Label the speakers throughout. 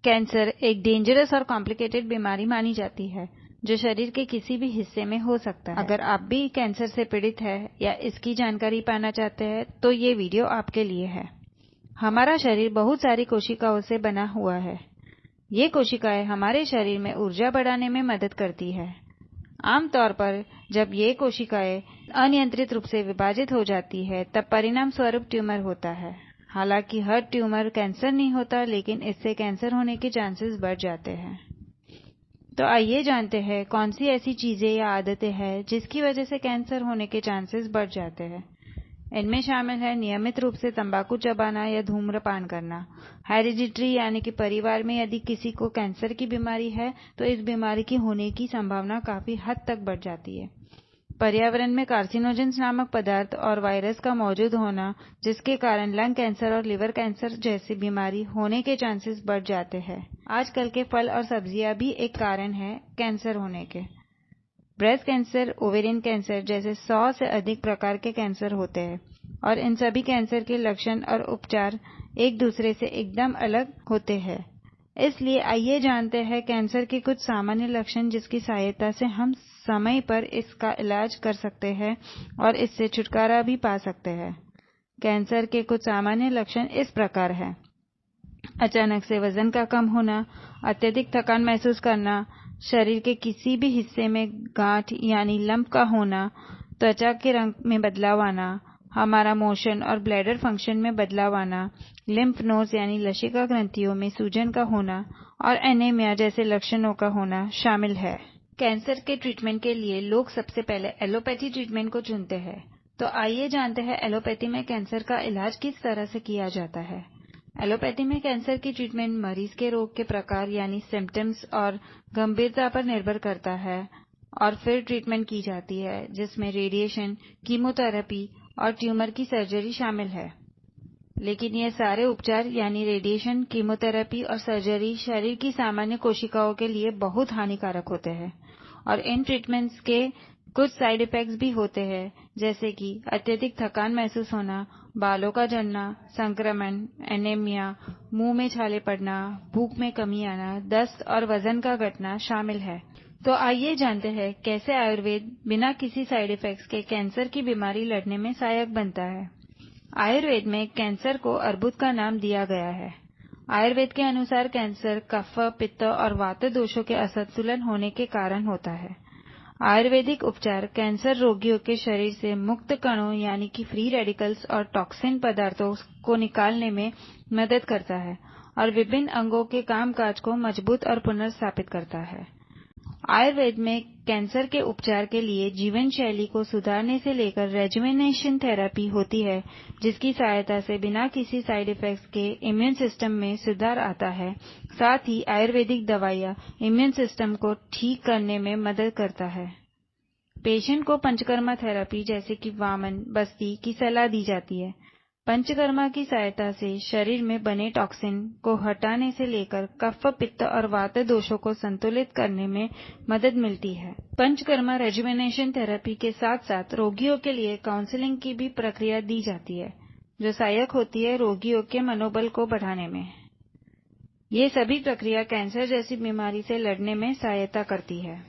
Speaker 1: Cancer एक dangerous और complicated बीमारी मानी जाती है जो शरीर के किसी भी हिस्से में हो सकता है। अगर आप भी कैंसर से पीड़ित हैं या इसकी जानकारी पाना चाहते हैं तो ये वीडियो आपके लिए है। हमारा शरीर बहुत सारी कोशिकाओं से बना हुआ है। ये कोशिकाएं हमारे शरीर में ऊर्जा बढ़ाने में मदद करती है। आमतौर पर जब ये कोशिकाएं अनियंत्रित रूप से विभाजित हो जाती है तब परिणाम स्वरूप ट्यूमर होता है। हालांकि हर ट्यूमर कैंसर नहीं होता, लेकिन इससे कैंसर होने के चांसेस बढ़ जाते हैं। तो आइए जानते हैं कौन सी ऐसी चीजें या आदतें हैं जिसकी वजह से कैंसर होने के चांसेस बढ़ जाते हैं। इनमें शामिल है नियमित रूप से तंबाकू चबाना या धूम्रपान करना। हेरिडिटरी यानी कि परिवार में यदि किसी को कैंसर की बीमारी है तो इस बीमारी की होने की संभावना काफी हद तक बढ़ जाती है। पर्यावरण में कार्सिनोजेंस नामक पदार्थ और वायरस का मौजूद होना, जिसके कारण लंग कैंसर और लिवर कैंसर जैसी बीमारी होने के चांसेस बढ़ जाते हैं। आजकल के फल और सब्जियां भी एक कारण है कैंसर होने के। ब्रेस्ट कैंसर, ओवेरियन कैंसर जैसे 100 से अधिक प्रकार के कैंसर होते हैं और इन सभी कैंसर के लक्षण और उपचार एक दूसरे से एकदम अलग होते हैं। इसलिए आइए जानते हैं कैंसर के कुछ सामान्य लक्षण जिसकी सहायता से हम समय पर इसका इलाज कर सकते हैं और इससे छुटकारा भी पा सकते हैं। कैंसर के कुछ सामान्य लक्षण इस प्रकार हैं। अचानक से वजन का कम होना, अत्यधिक थकान महसूस करना, शरीर के किसी भी हिस्से में गांठ यानी लंप का होना, त्वचा के रंग में बदलाव आना, हमारा मोशन और ब्लैडर फंक्शन में बदलाव आना, लिम्फ नोड्स यानी लसिका ग्रंथियों में सूजन का होना और एनीमिया जैसे लक्षणों का होना शामिल है। कैंसर के ट्रीटमेंट के लिए लोग सबसे पहले एलोपैथी ट्रीटमेंट को चुनते हैं। तो आइए जानते हैं एलोपैथी में कैंसर का इलाज किस तरह से किया जाता है। एलोपैथी में कैंसर की ट्रीटमेंट मरीज के रोग के प्रकार यानी सिम्टम्स और गंभीरता पर निर्भर करता है और फिर ट्रीटमेंट की जाती है, जिसमें रेडिएशन, कीमोथेरेपी और ट्यूमर की सर्जरी शामिल है। लेकिन ये सारे उपचार यानी रेडिएशन, कीमोथेरेपी और सर्जरी शरीर की सामान्य कोशिकाओं के लिए बहुत हानिकारक होते हैं और इन ट्रीटमेंट्स के कुछ साइड इफेक्ट्स भी होते हैं, जैसे कि अत्यधिक थकान महसूस होना, बालों का झड़ना, संक्रमण, एनीमिया, मुंह में छाले पड़ना, भूख में कमी आना, दस्त और वजन का घटना शामिल है। तो आइए जानते हैं कैसे आयुर्वेद बिना किसी साइड इफेक्ट्स के कैंसर की बीमारी लड़ने में सहायक बनता है। आयुर्वेद में कैंसर को अर्बुद का नाम दिया गया है। आयुर्वेद के अनुसार कैंसर कफ, पित्त और वात दोषों के असंतुलन होने के कारण होता है। आयुर्वेदिक उपचार कैंसर रोगियों के शरीर से मुक्त कणों यानी कि फ्री रेडिकल्स और टॉक्सिन पदार्थों को निकालने में मदद करता है और विभिन्न अंगों के कामकाज को मजबूत और पुनर्स्थापित करता है। आयुर्वेद में कैंसर के उपचार के लिए जीवन शैली को सुधारने से लेकर रेजुवेनेशन थेरेपी होती है, जिसकी सहायता से बिना किसी साइड इफेक्ट्स के इम्यून सिस्टम में सुधार आता है। साथ ही आयुर्वेदिक दवाइयां इम्यून सिस्टम को ठीक करने में मदद करता है। पेशेंट को पंचकर्मा थेरेपी जैसे कि वामन, बस्ती की सलाह दी जाती है। पंचकर्मा की सहायता से शरीर में बने टॉक्सिन को हटाने से लेकर कफ, पित्त और वात दोषों को संतुलित करने में मदद मिलती है। पंचकर्मा रेजुवेनेशन थेरेपी के साथ साथ रोगियों के लिए काउंसलिंग की भी प्रक्रिया दी जाती है, जो सहायक होती है रोगियों के मनोबल को बढ़ाने में। ये सभी प्रक्रिया कैंसर जैसी बीमारी से लड़ने में सहायता करती है।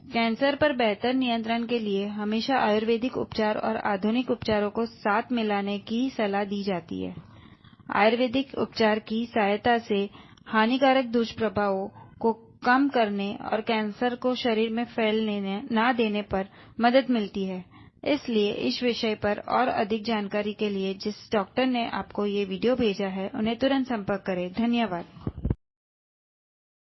Speaker 1: कैंसर पर बेहतर नियंत्रण के लिए हमेशा आयुर्वेदिक उपचार और आधुनिक उपचारों को साथ मिलाने की सलाह दी जाती है। आयुर्वेदिक उपचार की सहायता से हानिकारक दुष्प्रभावों को कम करने और कैंसर को शरीर में फैलने न देने पर मदद मिलती है। इसलिए इस विषय पर और अधिक जानकारी के लिए जिस डॉक्टर ने आपको ये वीडियो भेजा है, उन्हें तुरंत संपर्क करें। धन्यवाद।